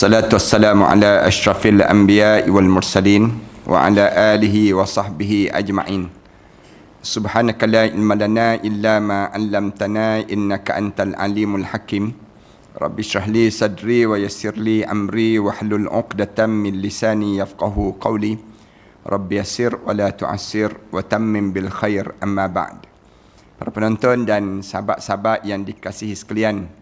Wassalatu wassalamu ala asyrafil anbiya'i wal mursalin wa ala alihi wa sahbihi ajma'in. Subhanaka la ilma lana illa ma 'allamtana innaka antal alimul hakim. Rabbi shrah li sadri wa yassir li amri wahlul 'uqdatam min lisani yafqahu qawli. Rabbi yassir wa la tu'assir wa tammim bil khair, amma ba'd. Para penonton dan sahabat-sahabat yang dikasihi sekalian,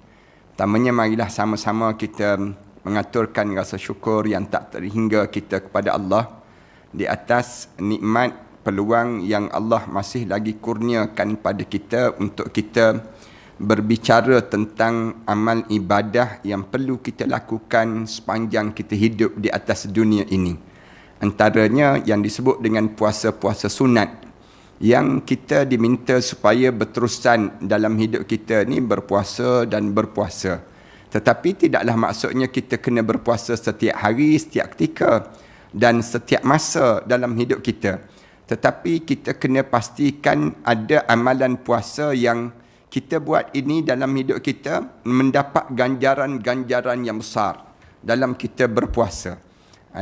pertamanya marilah sama-sama kita mengaturkan rasa syukur yang tak terhingga kita kepada Allah di atas nikmat peluang yang Allah masih lagi kurniakan pada kita untuk kita berbicara tentang amal ibadah yang perlu kita lakukan sepanjang kita hidup di atas dunia ini. Antaranya yang disebut dengan puasa-puasa sunat, yang kita diminta supaya berterusan dalam hidup kita ni berpuasa dan berpuasa. Tetapi tidaklah maksudnya kita kena berpuasa setiap hari, setiap ketika dan setiap masa dalam hidup kita. Tetapi kita kena pastikan ada amalan puasa yang kita buat ini dalam hidup kita mendapat ganjaran-ganjaran yang besar dalam kita berpuasa.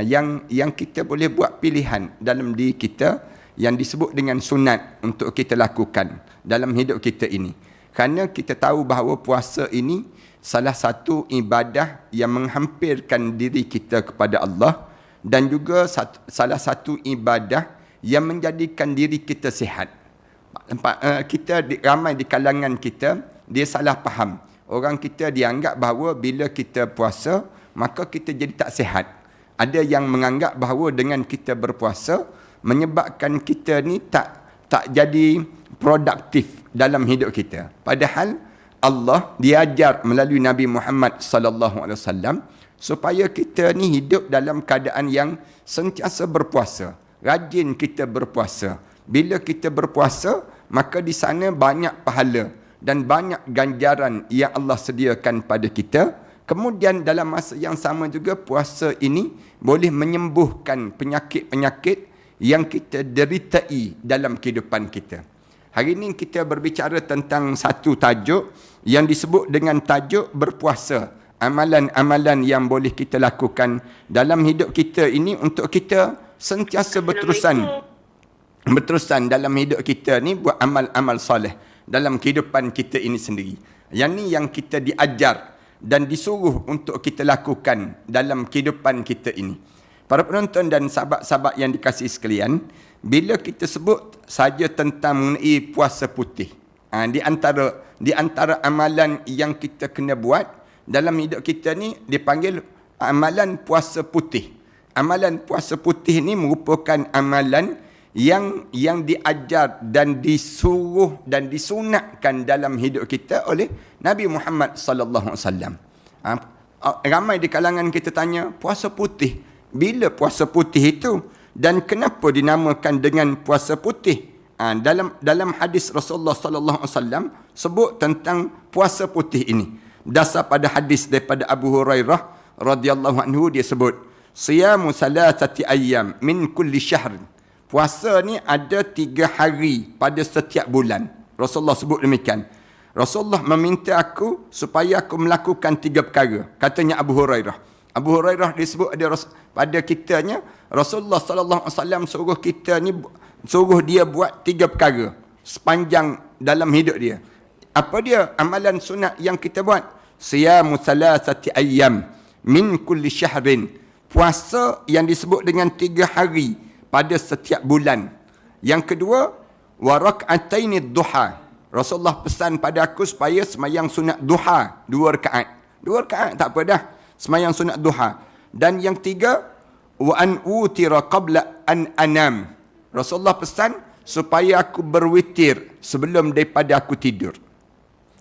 Yang kita boleh buat pilihan dalam diri kita yang disebut dengan sunat untuk kita lakukan dalam hidup kita ini. Kerana kita tahu bahawa puasa ini salah satu ibadah yang menghampirkan diri kita kepada Allah dan juga salah satu ibadah yang menjadikan diri kita sihat. Ramai di kalangan kita, dia salah faham. Orang kita dianggap bahawa bila kita puasa, maka kita jadi tak sihat. Ada yang menganggap bahawa dengan kita berpuasa, menyebabkan kita ni tak jadi produktif dalam hidup kita. Padahal Allah diajar melalui Nabi Muhammad sallallahu alaihi wasallam supaya kita ni hidup dalam keadaan yang sentiasa berpuasa. Rajin kita berpuasa. Bila kita berpuasa, maka di sana banyak pahala dan banyak ganjaran yang Allah sediakan pada kita. Kemudian dalam masa yang sama juga puasa ini boleh menyembuhkan penyakit-penyakit yang kita deritai dalam kehidupan kita. Hari ini kita berbicara tentang satu tajuk yang disebut dengan tajuk berpuasa. Amalan-amalan yang boleh kita lakukan dalam hidup kita ini untuk kita sentiasa berterusan dalam hidup kita ni buat amal-amal soleh dalam kehidupan kita ini sendiri. Yang ni yang kita diajar dan disuruh untuk kita lakukan dalam kehidupan kita ini. Para penonton dan sahabat-sahabat yang dikasihi sekalian, bila kita sebut saja tentang mengenai puasa putih, di antara amalan yang kita kena buat dalam hidup kita ni dipanggil amalan puasa putih. Amalan puasa putih ni merupakan amalan yang diajar dan disuruh dan disunatkan dalam hidup kita oleh Nabi Muhammad sallallahu alaihi wasallam. Ramai di kalangan kita tanya, puasa putih, bila puasa putih itu dan kenapa dinamakan dengan puasa putih? Dalam hadis Rasulullah sallallahu alaihi wasallam sebut tentang puasa putih ini. Berdasar pada hadis daripada Abu Hurairah radhiyallahu anhu, dia sebut, "Siyamu salasati ayyam min kulli syahr." Puasa ni ada 3 hari pada setiap bulan. Rasulullah sebut demikian. Rasulullah meminta aku supaya aku melakukan 3 perkara. Katanya Abu Hurairah. Abu Hurairah disebut ada pada kitanya, Rasulullah sallallahu alaihi wasallam suruh dia buat 3 perkara sepanjang dalam hidup dia. Apa dia amalan sunat yang kita buat? Siyamu salasati ayyam min kulli syahrin. Puasa yang disebut dengan 3 hari pada setiap bulan. Yang kedua, wa rak'ataini duha. Rasulullah pesan pada aku supaya semayang sunat duha 2 rakaat. 2 rakaat tak apa dah. Semayang sunat duha. Dan yang 3, wa an utira qabla an anam. Rasulullah pesan supaya aku berwitir sebelum daripada aku tidur.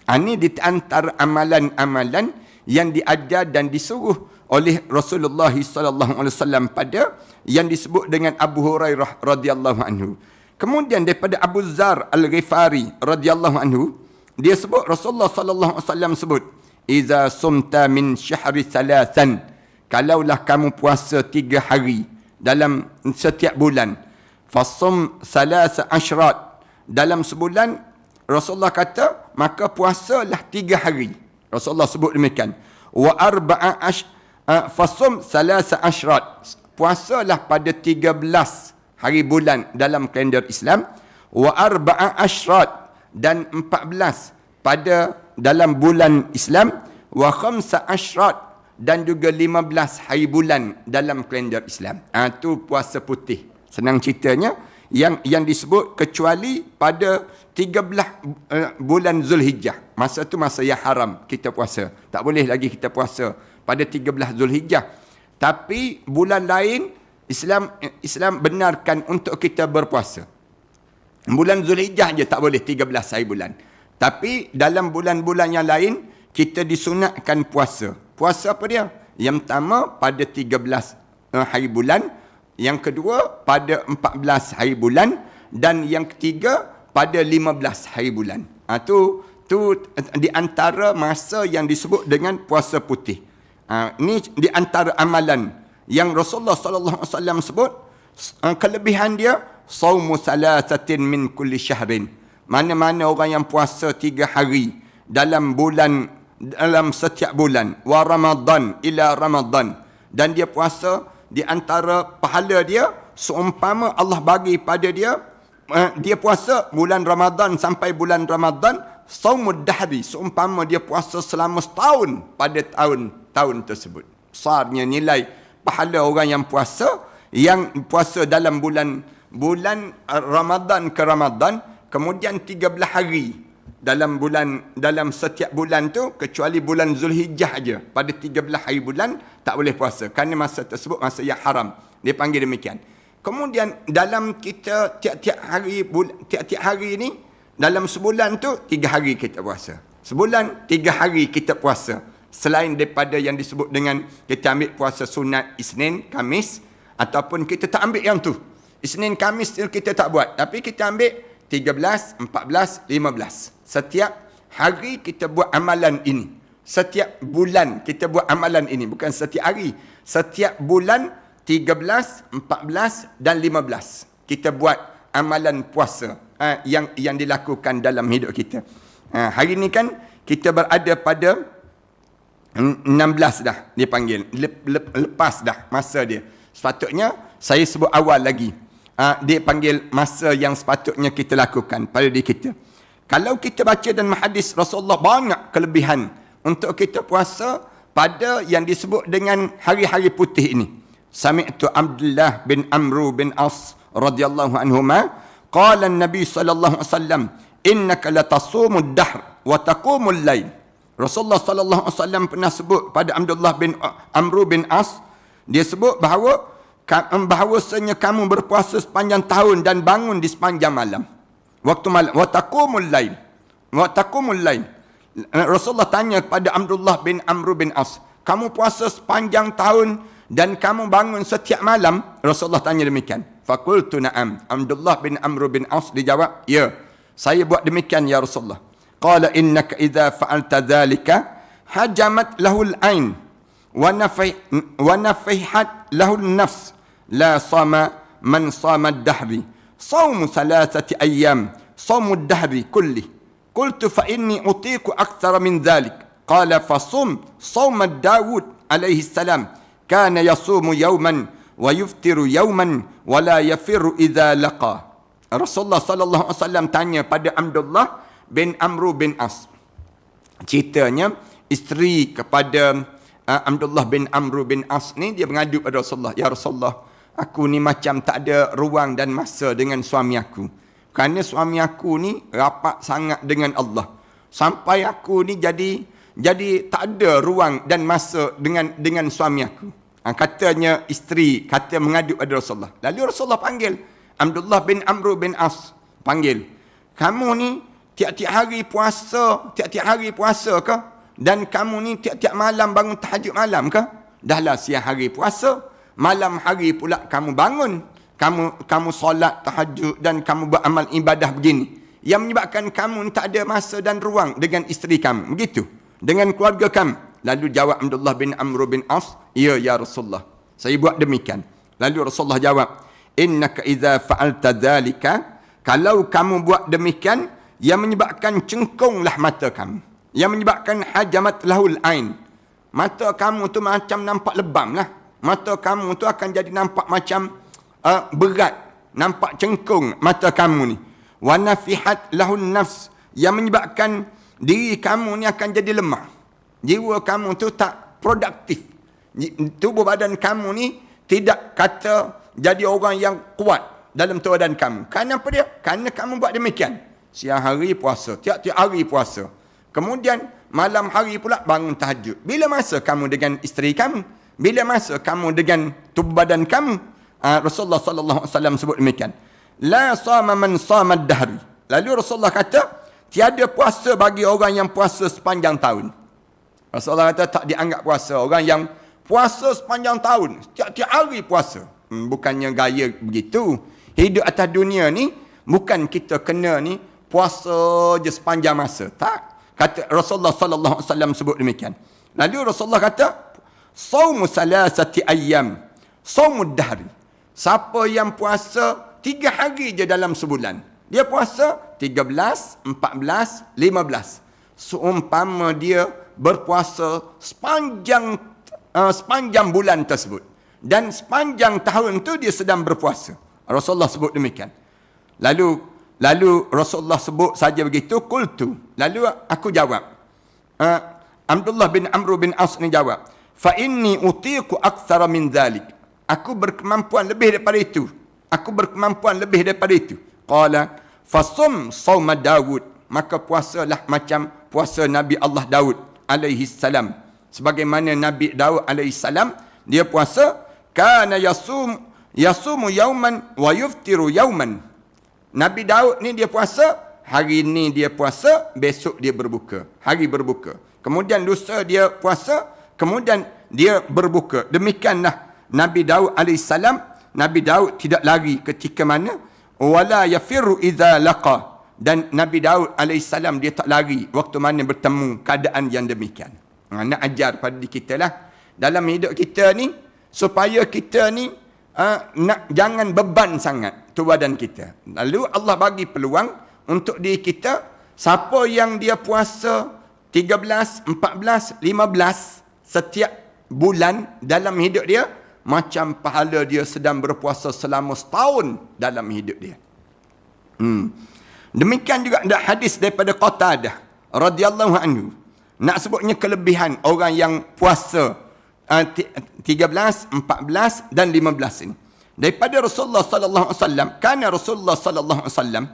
Ini di antara amalan-amalan yang diajar dan disuruh oleh Rasulullah sallallahu alaihi wasallam pada yang disebut dengan Abu Hurairah radhiyallahu anhu. Kemudian daripada Abu Dzar Al-Ghifari radhiyallahu anhu, dia sebut Rasulullah sallallahu alaihi wasallam sebut, "Iza sumta min syahri thalathan." Kalaulah kamu puasa 3 hari dalam setiap bulan, fasum salasa ashrat, dalam sebulan Rasulullah kata maka puasalah 3 hari. Rasulullah sebut demikian. Wa Fasum salasa asyrat. Puasalah pada 13 hari bulan dalam kalender Islam. Wa arba'a asyrat. Dan 14 pada dalam bulan Islam. Wa khamsa asyrat. Dan juga 15 hari bulan dalam kalender Islam. Itu puasa putih. Senang ceritanya, yang disebut kecuali pada 13 bulan Zulhijjah. Masa tu masa yang haram kita puasa. Tak boleh lagi kita puasa pada 13 Zulhijjah. Tapi bulan lain Islam benarkan untuk kita berpuasa. Bulan Zulhijjah je tak boleh 13 hari bulan. Tapi dalam bulan-bulan yang lain kita disunatkan puasa. Puasa apa dia? Yang pertama pada 13 hari bulan, yang kedua pada 14 hari bulan, dan yang ketiga pada 15 hari bulan. Tu di antara masa yang disebut dengan puasa putih. Ni di antara amalan yang Rasulullah sallallahu alaihi wasallam sebut, kelebihan dia saumu salasatin min kulli syahrin. Mana-mana orang yang puasa 3 hari dalam setiap bulan, wa Ramadan ila Ramadan, dan dia puasa, di antara pahala dia seumpama Allah bagi pada dia, dia puasa bulan Ramadan sampai bulan Ramadan, saumud dahri, seumpama dia puasa selama setahun pada tahun tersebut. Besarnya nilai pahala orang yang puasa dalam bulan Ramadan ke Ramadan, kemudian 13 hari dalam setiap bulan tu, kecuali bulan Zulhijjah aja. Pada 13 hari bulan tak boleh puasa kerana masa tersebut masa yang haram. Dia panggil demikian. Kemudian dalam kita tiap-tiap hari ni, dalam sebulan tu 3 hari kita puasa. Sebulan 3 hari kita puasa. Selain daripada yang disebut dengan kita ambil puasa sunat Isnin, Khamis, ataupun kita tak ambil yang tu. Isnin, Khamis kita tak buat, tapi kita ambil 13, 14, 15. Setiap hari kita buat amalan ini. Setiap bulan kita buat amalan ini. Bukan setiap hari. Setiap bulan 13, 14 dan 15. Kita buat amalan puasa yang dilakukan dalam hidup kita. Hari ini kan kita berada pada 16 dah dia panggil. Lepas dah masa dia. Sepatutnya saya sebut awal lagi. Dia panggil masa yang sepatutnya kita lakukan pada diri kita. Kalau kita baca dan hadis Rasulullah, banyak kelebihan untuk kita puasa pada yang disebut dengan hari-hari putih ini. Sami'tu Abdullah bin Amru bin As radhiyallahu anhuma qala an-nabi sallallahu alaihi wasallam innaka latasumud dahr wa taqumul lail. Rasulullah sallallahu alaihi wasallam pernah sebut pada Abdullah bin Amru bin As, dia sebut bahawasanya kamu berpuasa sepanjang tahun dan bangun di sepanjang malam. Waktu malam. Wa taqumul lail. Rasulullah tanya kepada Abdullah bin Amru bin As, kamu puasa sepanjang tahun dan kamu bangun setiap malam? Rasulullah tanya demikian. Faqultu na'am. Abdullah bin Amru bin As dijawab, ya, saya buat demikian ya Rasulullah. Qala innaka idza fa'alta dhalika hajamat lahul ain wa nafihat lahul nafs la sama man sama ad-dahri صوم 3 أيام صوم الدهر كله قلت فإني أطيق أكثر من ذلك قال فصم صوم داود عليه السلام كان يصوم يوما ويفطر يوما ولا يفر إذا لقى. Rasulullah sallallahu alaihi wasallam tanya pada Abdullah bin Amru bin As. Ceritanya isteri kepada Abdullah bin Amru bin As ni, dia mengadu pada Rasulullah, ya Rasulullah, aku ni macam tak ada ruang dan masa dengan suami aku. Kerana suami aku ni rapat sangat dengan Allah. Sampai aku ni jadi tak ada ruang dan masa dengan suami aku. Katanya isteri, mengadu pada Rasulullah. Lalu Rasulullah panggil Abdullah bin Amru bin As. Panggil. Kamu ni tiap-tiap hari puasa ke? Dan kamu ni tiap-tiap malam bangun tahajud malam ke? Dahlah siang hari puasa, malam hari pula kamu bangun, kamu solat tahajud dan kamu beramal ibadah begini, yang menyebabkan kamu tak ada masa dan ruang dengan isteri kamu, begitu, dengan keluarga kamu. Lalu jawab Abdullah bin Amr bin As, ya Rasulullah, saya buat demikian. Lalu Rasulullah jawab, innaka idza fa'alta dhalika, kalau kamu buat demikian, yang menyebabkan cengkunglah mata kamu, yang menyebabkan hajamat lahul ain, mata kamu tu macam nampak lebam lah. Mata kamu tu akan jadi nampak macam berat, nampak cengkung mata kamu ni. Wa nafihat lahun nafs, yang menyebabkan diri kamu ni akan jadi lemah. Jiwa kamu tu tak produktif. Tubuh badan kamu ni tidak kata jadi orang yang kuat dalam tubuh badan kamu. Kenapa dia? Kerana kamu buat demikian. Siang hari puasa, tiap-tiap hari puasa. Kemudian malam hari pula bangun tahajud. Bila masa kamu dengan isteri kamu? Bila masa kamu dengan tubuh badan kamu? Rasulullah sallallahu alaihi wasallam sebut demikian. La sama man sama ad-dahri. Lalu Rasulullah kata, tiada puasa bagi orang yang puasa sepanjang tahun. Rasulullah kata tak dianggap puasa orang yang puasa sepanjang tahun, tiap-tiap hari puasa. Bukannya gaya begitu. Hidup atas dunia ni bukan kita kena ni puasa je sepanjang masa. Tak. Kata Rasulullah sallallahu alaihi wasallam sebut demikian. Lalu Rasulullah kata, saumu salasati ayyam, saumud dahri. Siapa yang puasa 3 hari je dalam sebulan, dia puasa 13, 14, 15. Seumpama dia berpuasa sepanjang bulan tersebut. Dan sepanjang tahun tu dia sedang berpuasa. Rasulullah sebut demikian. Lalu Rasulullah sebut saja begitu, qultu. Lalu aku jawab. Abdullah bin Amr bin As ni jawab, fa inni utiqu aktsara min dhalik. Aku berkemampuan lebih daripada itu. Aku berkemampuan lebih daripada itu. Qala fasum saum Daud. Maka puasalah macam puasa Nabi Allah Daud alaihi salam. Sebagaimana Nabi Daud alaihi salam, dia puasa kana yasumu yauman wa yuftiru yauman. Nabi Daud ni dia puasa, hari ni dia puasa, besok dia berbuka. Hari berbuka. Kemudian lusa dia puasa, kemudian dia berbuka. Demikianlah Nabi Daud AS. Nabi Daud tidak lari ketika mana? Wala yafirru idza laqa. Dan Nabi Daud AS dia tak lari waktu mana bertemu keadaan yang demikian. Nak ajar pada diri kita lah. Dalam hidup kita ni, supaya kita ni jangan beban sangat tu badan kita. Lalu Allah bagi peluang untuk diri kita. Siapa yang dia puasa 13, 14, 15 setiap bulan dalam hidup dia, macam pahala dia sedang berpuasa selama setahun dalam hidup dia. Demikian juga ada hadis daripada Qatadah radhiyallahu anhu. Nak sebutnya kelebihan orang yang puasa 13, 14 dan 15 ini. Daripada Rasulullah sallallahu alaihi wasallam, kana Rasulullah sallallahu alaihi wasallam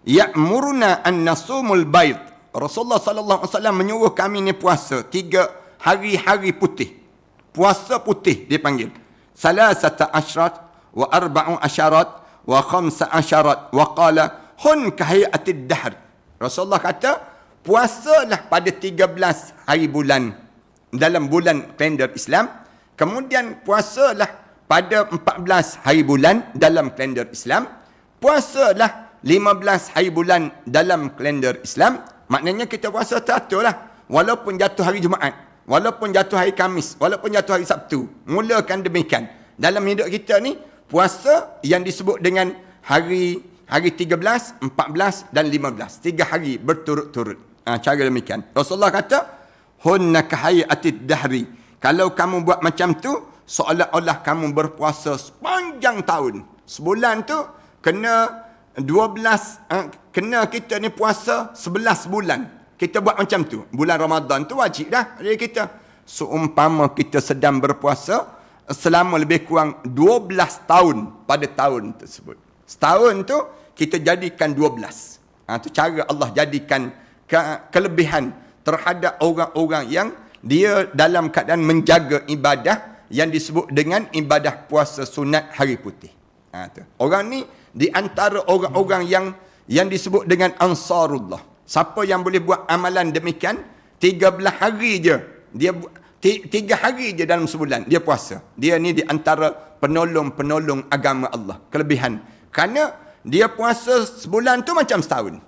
ya'muruna an nasumul bayd. Rasulullah sallallahu alaihi wasallam menyuruh kami ni puasa 3 hari-hari putih. Puasa putih dipanggil. Salasata asyrat wa arba'u asyarat wa khamsa asyarat wa qala hun kahayatid dahr. Rasulullah kata, puasalah pada 13 hari bulan dalam bulan kalender Islam. Kemudian puasalah pada 14 hari bulan dalam kalender Islam. Puasalah 15 hari bulan dalam kalender Islam. Maknanya kita puasa teratur lah. Walaupun jatuh hari Jumaat, walaupun jatuh hari Khamis, walaupun jatuh hari Sabtu. Mulakan demikian. Dalam hidup kita ni, puasa yang disebut dengan hari 13, 14 dan 15. 3 hari berturut-turut. Cara demikian. Rasulullah kata, hunna kahayatid dahri. Kalau kamu buat macam tu, seolah-olah kamu berpuasa sepanjang tahun. Sebulan tu kena 12, kena kita ni puasa 11 bulan. Kita buat macam tu. Bulan Ramadan tu wajib dah dari kita. Seumpama kita sedang berpuasa selama lebih kurang 12 tahun pada tahun tersebut. Setahun tu kita jadikan 12. Tu cara Allah jadikan kelebihan terhadap orang-orang yang dia dalam keadaan menjaga ibadah yang disebut dengan ibadah puasa sunat hari putih. Orang ni di antara orang-orang yang disebut dengan Ansarullah. Siapa yang boleh buat amalan demikian, 13 hari je dia 3 hari je dalam sebulan dia puasa. Dia ni di antara penolong-penolong agama Allah. Kelebihan. Kerana dia puasa sebulan tu macam setahun.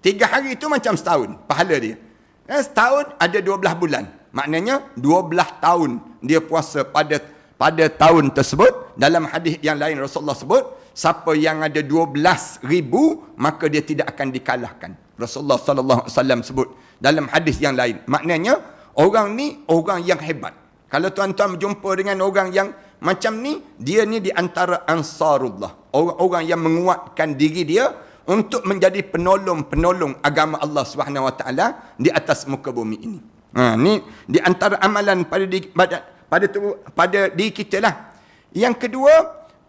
3 hari tu macam setahun pahala dia. Setahun ada 12 bulan. Maknanya 12 tahun dia puasa pada tahun tersebut. Dalam hadis yang lain Rasulullah sebut, siapa yang ada 12,000 maka dia tidak akan dikalahkan. Rasulullah sallallahu alaihi wasallam sebut dalam hadis yang lain. Maknanya Orang ni orang yang hebat. Kalau tuan-tuan berjumpa dengan orang yang macam ni, dia ni di antara ansarullah. Orang-orang yang menguatkan diri dia untuk menjadi penolong-penolong agama Allah Subhanahu Wa Taala di atas muka bumi ini. Ni di antara amalan pada diri kita lah. Yang kedua,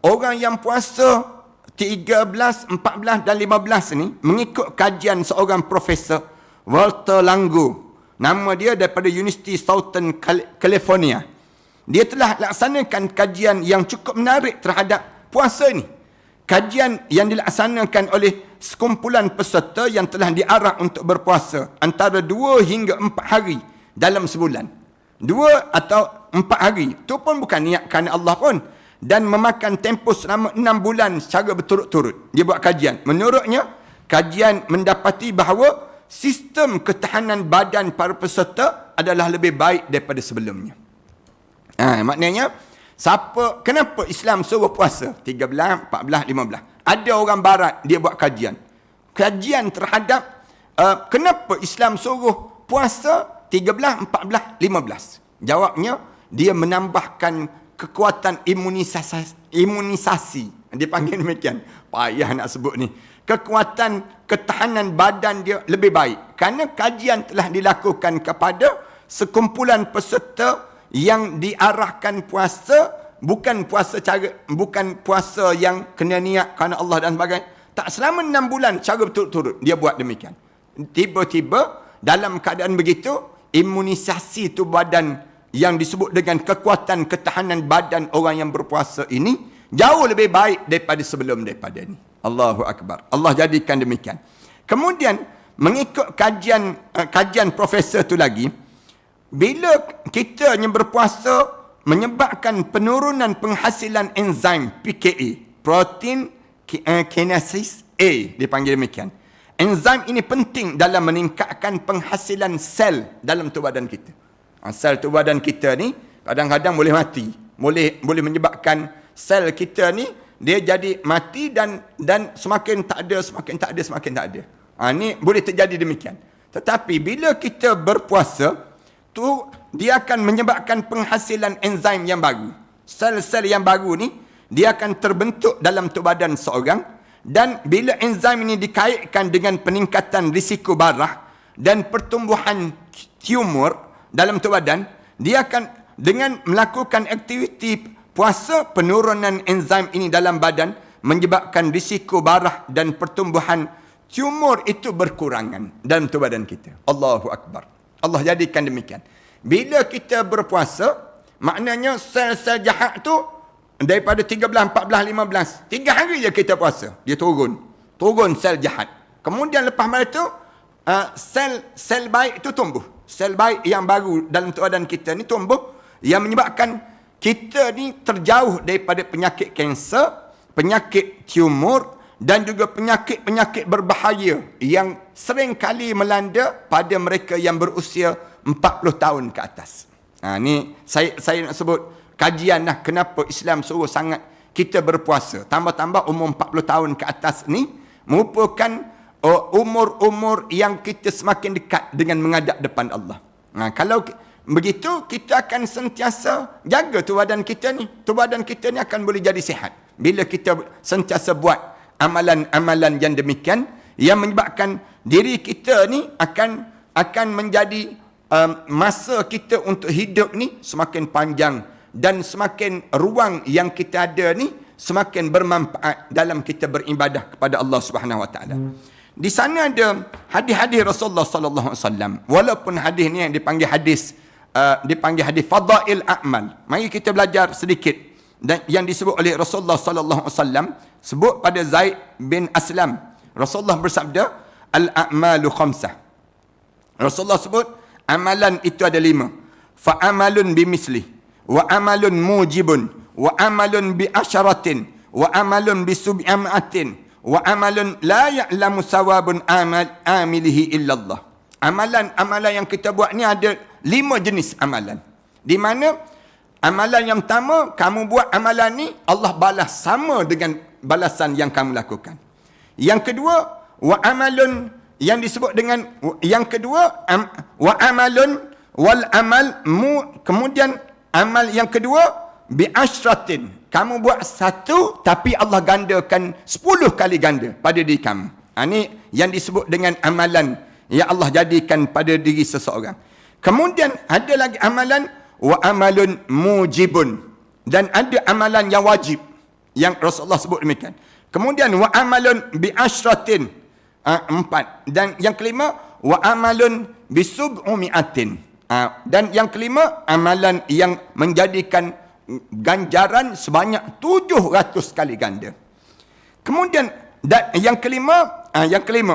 orang yang puasa 13, 14 dan 15 ni mengikut kajian seorang profesor Walter Longo. Nama dia daripada University Southern California. Dia telah laksanakan kajian yang cukup menarik terhadap puasa ni. Kajian yang dilaksanakan oleh sekumpulan peserta yang telah diarah untuk berpuasa antara 2 hingga 4 hari dalam sebulan. 2 atau 4 hari. Itu pun bukan niat kerana Allah pun. Dan memakan tempoh selama 6 bulan secara berturut-turut. Dia buat kajian. Menurutnya, kajian mendapati bahawa sistem ketahanan badan para peserta adalah lebih baik daripada sebelumnya. Maknanya, kenapa Islam suruh puasa? 13, 14, 15. Ada orang barat, dia buat kajian. Kajian terhadap kenapa Islam suruh puasa 13, 14, 15. Jawabnya, dia menambahkan kekuatan imunisasi. Dia panggil demikian. Payah nak sebut ni. Kekuatan ketahanan badan dia lebih baik. Kerana kajian telah dilakukan kepada sekumpulan peserta yang diarahkan puasa, bukan puasa yang kena niat kerana Allah dan sebagainya. Tak selama 6 bulan cara berturut-turut dia buat demikian. Tiba-tiba dalam keadaan begitu, imunisasi tu badan yang disebut dengan kekuatan ketahanan badan orang yang berpuasa ini jauh lebih baik daripada daripada ni. Allahu Akbar. Allah jadikan demikian. Kemudian mengikut kajian profesor tu lagi, bila kita yang berpuasa menyebabkan penurunan penghasilan enzim PKA, protein kinase A, dipanggil demikian. Enzim ini penting dalam meningkatkan penghasilan sel dalam tubuh badan kita. Sel tubuh badan kita ni kadang-kadang boleh mati. Boleh menyebabkan sel kita ni dia jadi mati dan semakin tak ada. Ni boleh terjadi demikian. Tetapi bila kita berpuasa, tu dia akan menyebabkan penghasilan enzim yang baru. Sel-sel yang baru ni dia akan terbentuk dalam tubuh badan seorang, dan bila enzim ini dikaitkan dengan peningkatan risiko barah dan pertumbuhan tumor dalam tubuh badan, dia akan dengan melakukan aktiviti puasa, penurunan enzim ini dalam badan menyebabkan risiko barah dan pertumbuhan tumor itu berkurangan dalam tubuh badan kita. Allahu Akbar. Allah jadikan demikian. Bila kita berpuasa, maknanya sel-sel jahat tu daripada 13, 14, 15, 3 hari je kita puasa, dia turun sel jahat. Kemudian lepas pada tu sel baik itu tumbuh. Sel baik yang baru dalam tubuh badan kita ni tumbuh, yang menyebabkan kita ni terjauh daripada penyakit kanser, penyakit tumor dan juga penyakit-penyakit berbahaya yang sering kali melanda pada mereka yang berusia 40 tahun ke atas. Ni saya nak sebut kajian lah kenapa Islam suruh sangat kita berpuasa. Tambah-tambah umur 40 tahun ke atas ni merupakan umur-umur yang kita semakin dekat dengan menghadap depan Allah. Kalau begitu, kita akan sentiasa jaga tubuh badan kita ni. Tubuh badan kita ni akan boleh jadi sihat. Bila kita sentiasa buat amalan-amalan yang demikian, yang menyebabkan diri kita ni akan menjadi masa kita untuk hidup ni semakin panjang, dan semakin ruang yang kita ada ni semakin bermanfaat dalam kita beribadah kepada Allah Subhanahu Wa Taala. Di sana ada hadis-hadis Rasulullah sallallahu alaihi wasallam. Walaupun hadis ni yang dipanggil hadis fadail a'mal. Mari kita belajar sedikit dan yang disebut oleh Rasulullah sallallahu alaihi wasallam, sebut pada Zaid bin Aslam. Rasulullah bersabda, al-a'malu khamsah. Rasulullah sebut amalan itu ada 5. Fa amalun bimisli, wa amalun mujibun, wa amalun bi asyaratin, wa amalun bi sub'amatin, wa amalun la ya'lamu sawabun amilihi illallah. Amalan yang kita buat ni ada 5 jenis amalan. Di mana amalan yang pertama, kamu buat amalan ni, Allah balas sama dengan balasan yang kamu lakukan. Yang kedua, wa amalun yang disebut dengan wa amalun wal amal kemudian amal yang kedua bi asyratin. Kamu buat satu tapi Allah gandakan 10 kali ganda pada diri kamu. Ini yang disebut dengan amalan yang Allah jadikan pada diri seseorang. Kemudian ada lagi amalan wa amalun mujibun, dan ada amalan yang wajib yang Rasulullah sebut demikian. Kemudian wa amalun bi asyratin, 4. Dan yang kelima wa amalun bi sub'umi'atin. Dan yang kelima, amalan yang menjadikan ganjaran sebanyak 700 kali ganda. Kemudian yang kelima,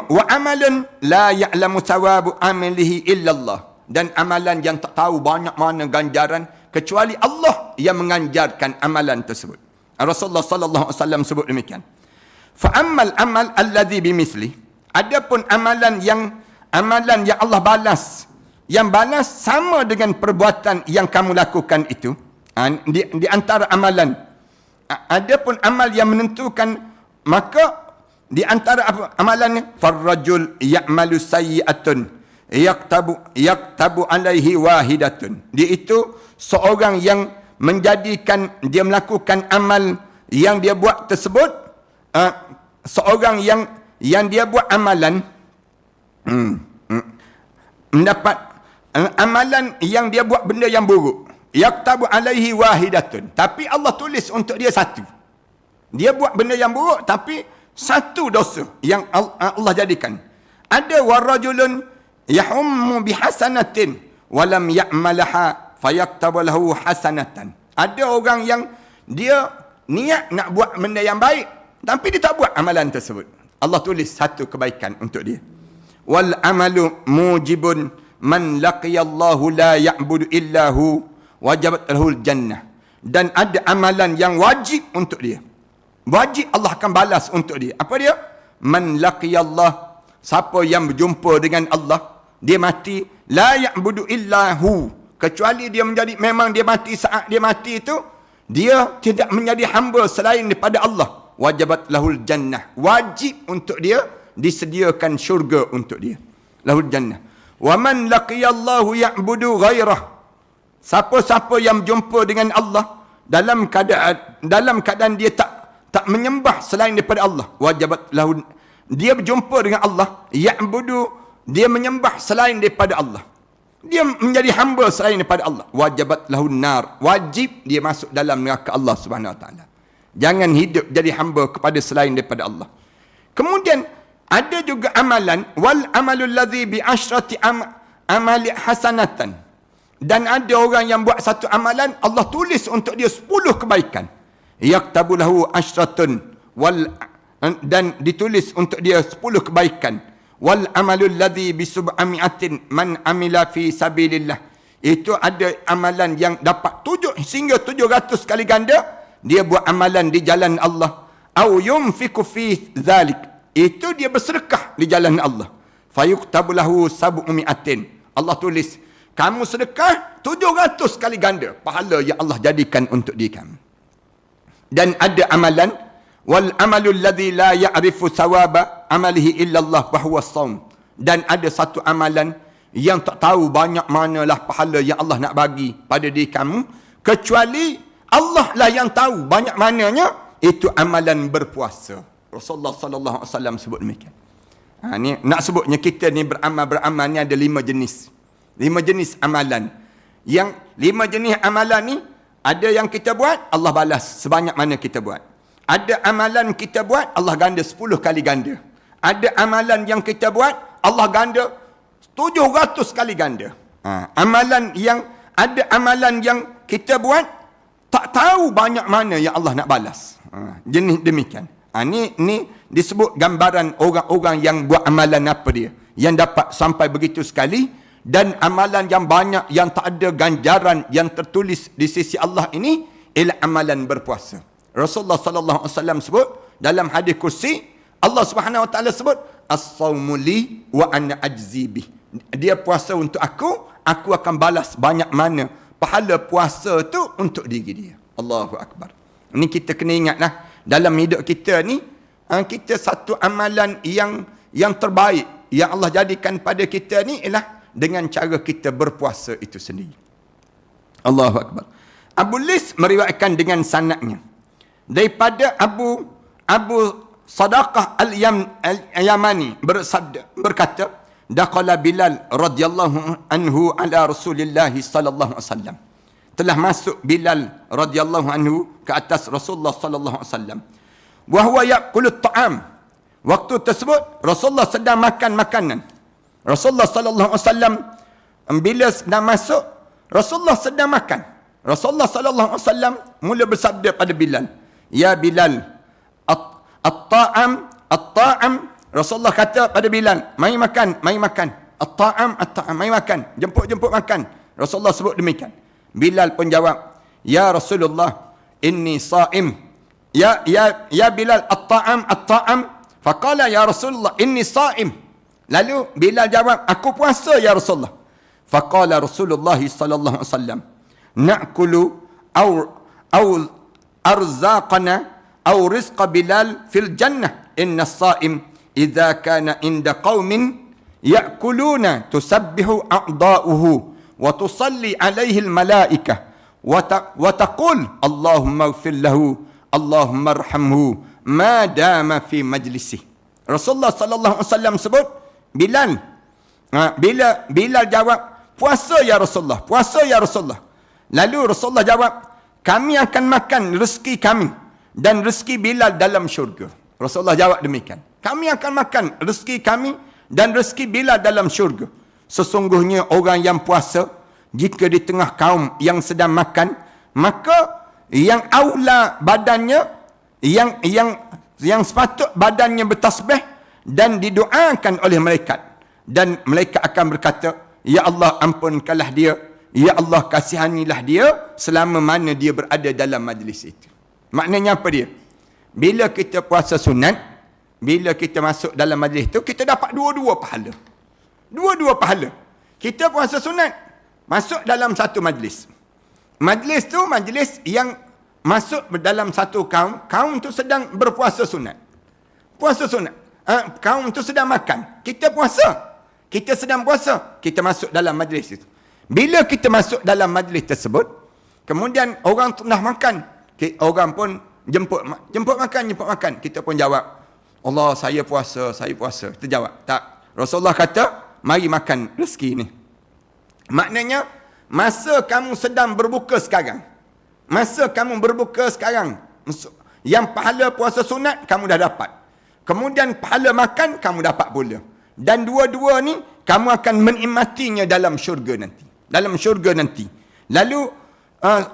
wa amalan la ya'lamu thawabu amalihi illallah. Dan amalan yang tak tahu banyak mana ganjaran kecuali Allah yang menganjarkan amalan tersebut. Rasulullah sallallahu alaihi wasallam sebut demikian. Fa ammal amal alladhi bimithli. Adapun amalan yang Allah balas, yang balas sama dengan perbuatan yang kamu lakukan itu, di antara amalan. Adapun amal yang menentukan, maka di antara amalan, farrajul ya'malu sayyi'atun yaktabu alaihi wahidatun. Dia itu seorang yang menjadikan, dia melakukan amal yang dia buat tersebut, seorang yang dia buat amalan, mendapat amalan yang dia buat benda yang buruk, yaktabu alaihi wahidatun, tapi Allah tulis untuk dia satu. Dia buat benda yang buruk tapi satu dosa yang Allah jadikan. Ada warajulun yahummu bihasanatin walam ya'malaha fayaktabu lahu hasanatan. Ada orang yang dia niat nak buat benda yang baik tapi dia tak buat amalan tersebut. Allah tulis satu kebaikan untuk dia. Wal amalu mujibun man laqiyallahu la ya'budu illahu wajabat lahul jannah. Dan ada amalan yang wajib untuk dia. Wajib Allah akan balas untuk dia. Apa dia? Man laqiyallah, siapa yang berjumpa dengan Allah, dia mati, la ya'budu illahu, kecuali dia menjadi, memang dia mati, saat dia mati itu dia tidak menjadi hamba selain daripada Allah, wajabat lahul jannah, wajib untuk dia disediakan syurga untuk dia, lahul jannah. Wa man laqiyallahu ya'budu ghairah, siapa-siapa yang berjumpa dengan Allah dalam keadaan dia tak menyembah selain daripada Allah, wajabat lahu, dia berjumpa dengan Allah, ya'budu, dia menyembah selain daripada Allah, dia menjadi hamba selain daripada Allah, wajabat lahu nar, wajib dia masuk dalam neraka Allah Subhanahu wa taala. Jangan hidup jadi hamba kepada selain daripada Allah. Kemudian ada juga amalan wal amalul ladzi bi asyrati amali hasanatan. Dan ada orang yang buat satu amalan, Allah tulis untuk dia 10 kebaikan. Yaktabu lahu asyratun dan ditulis untuk dia 10 kebaikan. Wal amalul ladzi bi sub'ami'atin man amila fi sabilillah. Itu ada amalan yang dapat 7 hingga 700 kali ganda, dia buat amalan di jalan Allah. Au yunfiqu fi dzalik, itu dia bersedekah di jalan Allah. Fayuktabu lahu sab'umi'atin. Allah tulis, kamu sedekah 700 kali ganda pahala yang Allah jadikan untuk diri kamu. Dan ada amalan wal amalul ladzi la ya'rifu thawaba amalihi illa Allah wa huwa shaum. Dan ada satu amalan yang tak tahu banyak manalah pahala yang Allah nak bagi pada diri kamu, kecuali Allah lah yang tahu banyak mananya, itu amalan berpuasa. Rasulullah sallallahu alaihi wasallam sebut demikian. Ni nak sebutnya kita ni beramal ni ada 5 jenis. 5 jenis amalan. Yang 5 jenis amalan ni, ada yang kita buat, Allah balas sebanyak mana kita buat. Ada amalan kita buat, Allah ganda 10 kali ganda. Ada amalan yang kita buat, Allah ganda 700 kali ganda. Amalan yang kita buat, tak tahu banyak mana yang Allah nak balas. Jenis demikian. Ni disebut gambaran orang-orang yang buat amalan apa dia, yang dapat sampai begitu sekali. Dan amalan yang banyak yang tak ada ganjaran yang tertulis di sisi Allah ini ialah amalan berpuasa. Rasulullah sallallahu alaihi wasallam sebut dalam hadis kursi, Allah Subhanahu wa taala sebut, as-saumu li wa ana ajzi bih. Dia puasa untuk aku akan balas banyak mana pahala puasa tu untuk diri dia. Allahu akbar. Ini kita kena ingatlah dalam hidup kita ni, kita satu amalan yang terbaik yang Allah jadikan pada kita ni ialah dengan cara kita berpuasa itu sendiri. Allahu Akbar. Abu Lis meriwayatkan dengan sanadnya daripada Abu Sadaqah al-Yamani berkata, daqala Bilal radhiyallahu anhu ala Rasulillah sallallahu alaihi wasallam. Telah masuk Bilal radhiyallahu anhu ke atas Rasulullah sallallahu alaihi wasallam. Wa huwa ya'kulu at-ta'am. Waktu tersebut Rasulullah sedang makan makanan. Rasulullah sallallahu alaihi wasallam bila sedang masuk, Rasulullah sedang makan. Rasulullah sallallahu alaihi wasallam mula bersabda pada Bilal, "Ya Bilal, at-ta'am, at-ta'am." Rasulullah kata pada Bilal, "Mari makan, mari makan. At-ta'am, at-ta'am, mari makan. Jemput makan." Rasulullah sebut demikian. Bilal pun jawab, "Ya Rasulullah, inni sha'im." Ya Bilal, at-ta'am, at-ta'am. Faqala ya Rasulullah, inni sha'im. Lalu Bilal jawab, "Aku puasa ya Rasulullah." Faqala Rasulullah sallallahu alaihi wasallam, "Na'kulu aw arzaqana aw rizqa Bilal fil jannah. Inna as-sha'im idza kana inda qaumin ya'kuluna tusabbihu a'dha'uhu wa tusalli 'alaihi al-malaikah wa taqul Allahumma ighfir lahu Allahumma arhamhu ma dama fi majlisih." Rasulullah sallallahu alaihi wasallam sebut Bilal. Bila Bilal jawab, "Puasa ya Rasulullah, puasa ya Rasulullah." Lalu Rasulullah jawab, "Kami akan makan rezeki kami dan rezeki Bilal dalam syurga." Rasulullah jawab demikian. Kami akan makan rezeki kami dan rezeki Bilal dalam syurga. Sesungguhnya orang yang puasa, jika di tengah kaum yang sedang makan, maka yang aula badannya, yang sepatut badannya bertasbih dan didoakan oleh malaikat. Dan malaikat akan berkata, "Ya Allah, ampunkanlah dia. Ya Allah, kasihanilah dia selama mana dia berada dalam majlis itu." Maknanya apa dia? Bila kita puasa sunat, bila kita masuk dalam majlis itu, kita dapat dua-dua pahala. Dua-dua pahala. Kita puasa sunat, masuk dalam satu majlis. Majlis tu majlis yang masuk dalam satu kaum. Kaum tu sedang berpuasa sunat. Puasa sunat. Kaum tu sedang makan. Kita puasa. Kita sedang puasa. Kita masuk dalam majlis itu. Bila kita masuk dalam majlis tersebut, kemudian orang tengah makan, orang pun jemput makan. Kita pun jawab, "Allah, saya puasa. Kita jawab, "Tak." Rasulullah kata, "Mari makan rezeki ni." Maknanya, masa kamu sedang berbuka sekarang, yang pahala puasa sunat kamu dah dapat. Kemudian pahala makan kamu dapat pula. Dan dua-dua ni kamu akan menikmatinya dalam syurga nanti. Lalu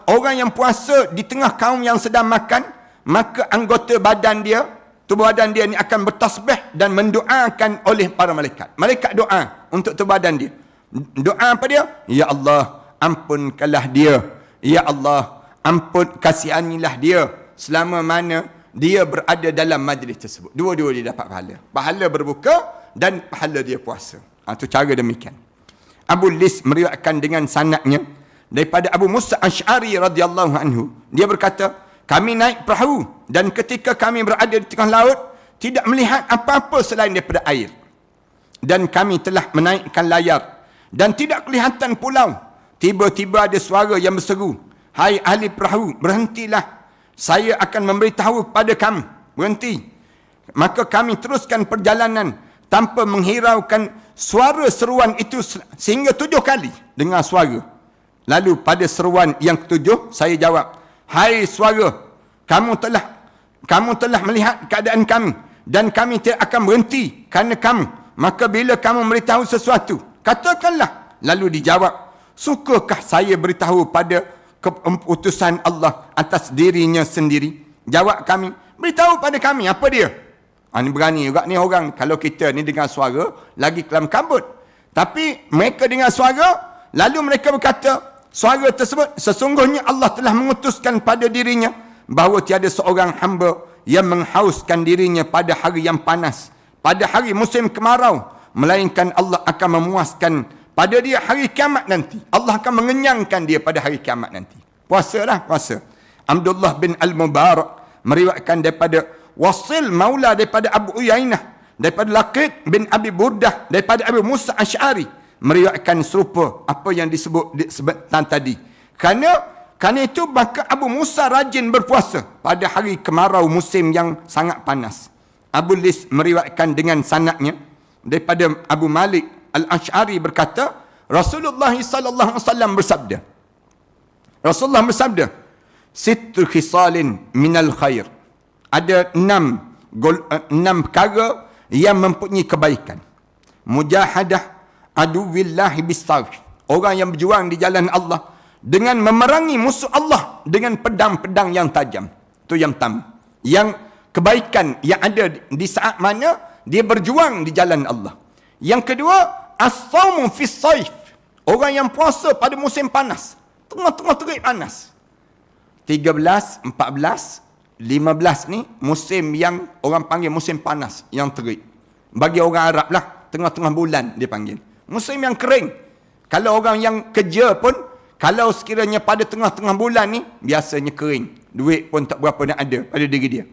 orang yang puasa di tengah kaum yang sedang makan, maka anggota badan dia, tubuh badan dia ni akan bertasbih dan mendoakan oleh para malaikat. Malaikat doa untuk tubuh badan dia. Doa apa dia? "Ya Allah, ampunkanlah dia. Ya Allah, kasihanilah dia selama mana dia berada dalam majlis tersebut." Dua-dua dia dapat pahala. Pahala berbuka dan pahala dia puasa. Itu cara demikian. Abu Lis meriwayatkan dengan sanadnya daripada Abu Musa Asy'ari radhiyallahu anhu. Dia berkata, "Kami naik perahu dan ketika kami berada di tengah laut, tidak melihat apa-apa selain daripada air. Dan kami telah menaikkan layar dan tidak kelihatan pulau. Tiba-tiba ada suara yang berseru, 'Hai ahli perahu, berhentilah. Saya akan memberitahu pada kamu.' Berhenti. Maka kami teruskan perjalanan tanpa menghiraukan suara seruan itu sehingga 7 kali dengar suara. Lalu pada seruan yang ke-7, saya jawab, 'Hai suara, kamu telah melihat keadaan kami dan kami tidak akan berhenti kerana kamu. Maka bila kamu beritahu sesuatu, katakanlah.' Lalu dijawab, 'Sukakah saya beritahu pada keputusan Allah atas dirinya sendiri?' Jawab kami, 'Beritahu pada kami, apa dia?' Ini berani juga ni orang. Kalau kita ni dengar suara, lagi kelam kabut. Tapi mereka dengar suara, lalu mereka berkata, suara tersebut, sesungguhnya Allah telah mengutuskan pada dirinya bahawa tiada seorang hamba yang menghauskan dirinya pada hari yang panas, pada hari musim kemarau, melainkan Allah akan memuaskan pada dia hari kiamat nanti. Allah akan mengenyangkan dia pada hari kiamat nanti. Puasalah, puasa. Abdullah bin Al-Mubarak meriwayatkan daripada Wasil maula daripada Abu Uyainah, daripada Laqit bin Abi Burdah, daripada Abu Musa Asy'ari, meriwayatkan serupa apa yang disebutkan tadi. Kerana itu maka Abu Musa rajin berpuasa pada hari kemarau musim yang sangat panas. Abu Lis meriwayatkan dengan sanadnya daripada Abu Malik Al-Ash'ari berkata, Rasulullah sallallahu alaihi wasallam bersabda. Rasulullah bersabda, "Sittu khisalin minal khair." Ada 6 perkara yang mempunyai kebaikan. Mujahadah aduwillahi bis-sayf. Orang yang berjuang di jalan Allah dengan memerangi musuh Allah dengan pedang-pedang yang tajam. Itu yang pertama. Yang kebaikan yang ada di saat mana dia berjuang di jalan Allah. Yang kedua, as-sawmu fis-sayf. Orang yang puasa pada musim panas. Tengah-tengah terik panas. 13, 14, 15 ni musim yang orang panggil musim panas yang terik. Bagi orang Arab lah, tengah-tengah bulan dia panggil. Musim yang kering. Kalau orang yang kerja pun, kalau sekiranya pada tengah-tengah bulan ni, biasanya kering. Duit pun tak berapa nak ada pada diri dia.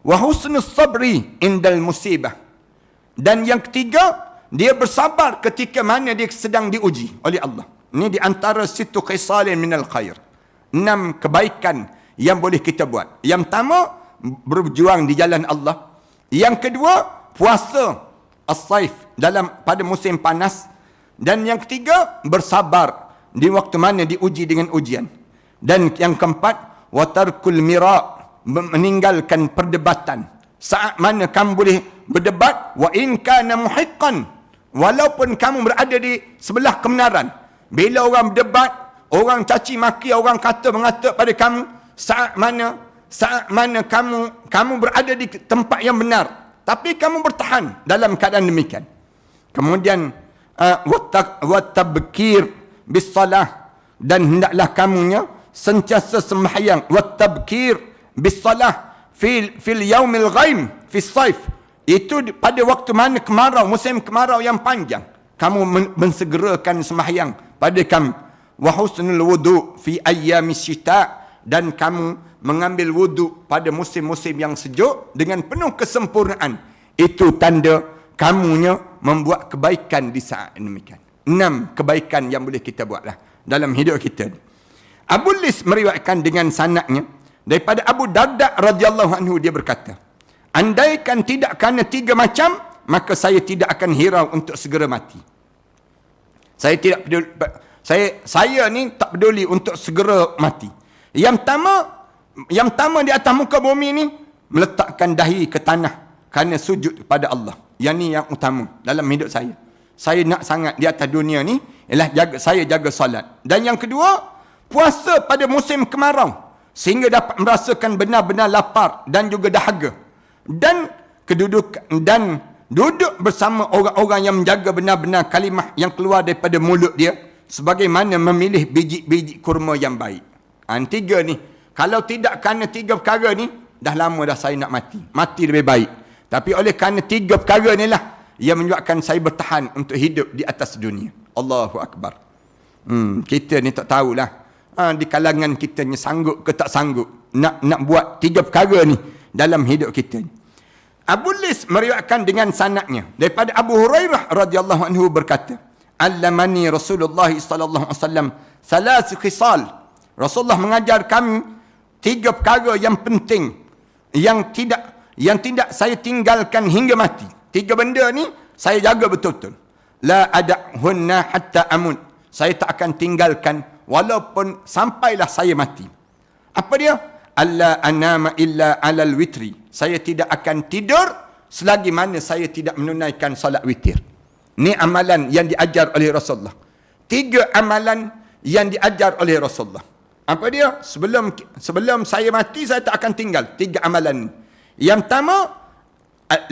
Wa husnus sabri indal musibah. Dan yang ketiga, dia bersabar ketika mana dia sedang diuji oleh Allah. Ini di antara situ khisalin minal khair. 6 kebaikan yang boleh kita buat. Yang pertama, berjuang di jalan Allah. Yang kedua, puasa as-saif pada musim panas. Dan yang ketiga, bersabar di waktu mana diuji dengan ujian. Dan yang keempat, watarkul mira, meninggalkan perdebatan. Saat mana kamu boleh berdebat, wa in kana muhiqqan, walaupun kamu berada di sebelah kebenaran. Bila orang berdebat, orang caci maki, orang mengata pada kamu, saat mana kamu berada di tempat yang benar, tapi kamu bertahan dalam keadaan demikian. Kemudian wattabkir bis-salah, dan hendaklah kamunya sentiasa sembahyang. Wattabkir bis-salah fil yaumil ghaim fis saif. Itu pada waktu mana kemarau, musim kemarau yang panjang, kamu mensegerakan sembahyang pada kamu. Wa husnul wudu fi ayyamis syita, dan kamu mengambil wudu pada musim-musim yang sejuk dengan penuh kesempurnaan. Itu tanda kamunya membuat kebaikan di saat demikian. 6 kebaikan yang boleh kita buatlah dalam hidup kita. Abu Lis meriwayatkan dengan sanadnya daripada Abu Darda radhiyallahu anhu, dia berkata, andaikan tidak kerana 3 macam, maka saya tidak akan hirau untuk segera mati. Saya tidak peduli, saya ni tak peduli untuk segera mati. Yang pertama di atas muka bumi ni, meletakkan dahi ke tanah kerana sujud kepada Allah. Yang ni yang utama dalam hidup saya. Saya nak sangat di atas dunia ni ialah saya jaga solat. Dan yang kedua, puasa pada musim kemarau sehingga dapat merasakan benar-benar lapar dan juga dahaga. Dan duduk bersama orang-orang yang menjaga benar-benar kalimah yang keluar daripada mulut dia, sebagaimana memilih biji-biji kurma yang baik. 3 ni. Kalau tidak kerana 3 perkara ni, dah lama dah saya nak mati. Mati lebih baik. Tapi oleh kerana 3 perkara ni lah yang menyebabkan saya bertahan untuk hidup di atas dunia. Allahu Akbar. Kita ni tak tahulah. Di kalangan kita ni sanggup ke tak sanggup nak buat 3 perkara ni dalam hidup kita ni. Abu Lis meriwayatkan dengan sanadnya daripada Abu Hurairah radhiyallahu anhu berkata, allamani Rasulullah sallallahu alaihi wasallam thalath khisal. Rasulullah mengajar kami 3 perkara yang penting yang tidak saya tinggalkan hingga mati. 3 benda ni saya jaga betul-betul. La ada'hunna hatta amut. Saya tak akan tinggalkan walaupun sampailah saya mati. Apa dia? Alla anama illa alal witri. Saya tidak akan tidur selagi mana saya tidak menunaikan solat witir. Ini amalan yang diajar oleh Rasulullah. 3 amalan yang diajar oleh Rasulullah. Apa dia? Sebelum saya mati, saya tak akan tinggal 3 amalan. Yang pertama,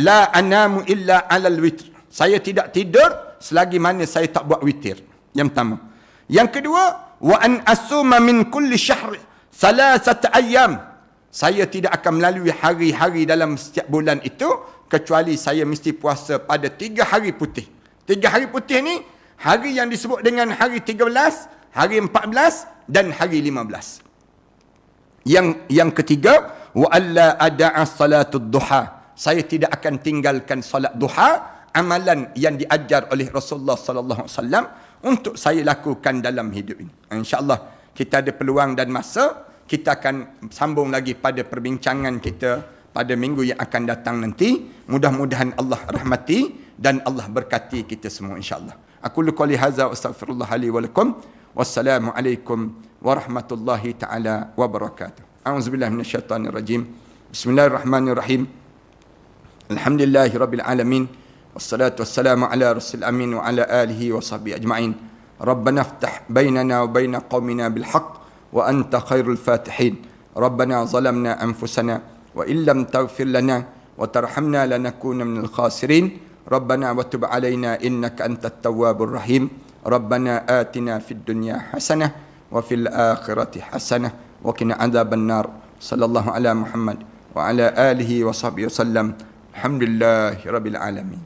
la anamu illa alal witr. Saya tidak tidur selagi mana saya tak buat witir. Yang pertama. Yang kedua, wa an asuma min kulli syahr 3 ayyam. Saya tidak akan melalui hari-hari dalam setiap bulan itu kecuali saya mesti puasa pada 3 hari putih. 3 hari putih ni hari yang disebut dengan hari 13, hari 14 dan hari 15. Yang ketiga, wa alla ada'a salatud duha. Saya tidak akan tinggalkan solat duha amalan yang diajar oleh Rasulullah sallallahu alaihi wasallam untuk saya lakukan dalam hidup ini. InsyaAllah kita ada peluang dan masa, kita akan sambung lagi pada perbincangan kita pada minggu yang akan datang nanti. Mudah-mudahan Allah rahmati dan Allah berkati kita semua insyaAllah. Aku qouli hadza wa astaghfirullah li wa lakum. Wassalamualaikum warahmatullahi taala wabarakatuh. A'udzubillahi minasyaitonir rajim. Bismillahirrahmanirrahim. Alhamdulillahirabbil alamin. Wassalatu wassalamu ala rasul amin wa ala alihi wa sahbihi ajma'in. Rabbana iftah bainana wa baina qaumina bil haqq wa anta khairul fatihin. Rabbana zalamna anfusana wa illam taghfir lana wa tarhamna lanakuna minal khasirin. Rabbana wa tub alaina innaka antat tawwabur rahim. Rabbana atina fid dunya hasanah wa fil akhirati hasanah wa qina adzaban nar. Sallallahu ala Muhammad wa ala alihi wa sahbihi wasallam. Alhamdulillahirabbil alamin.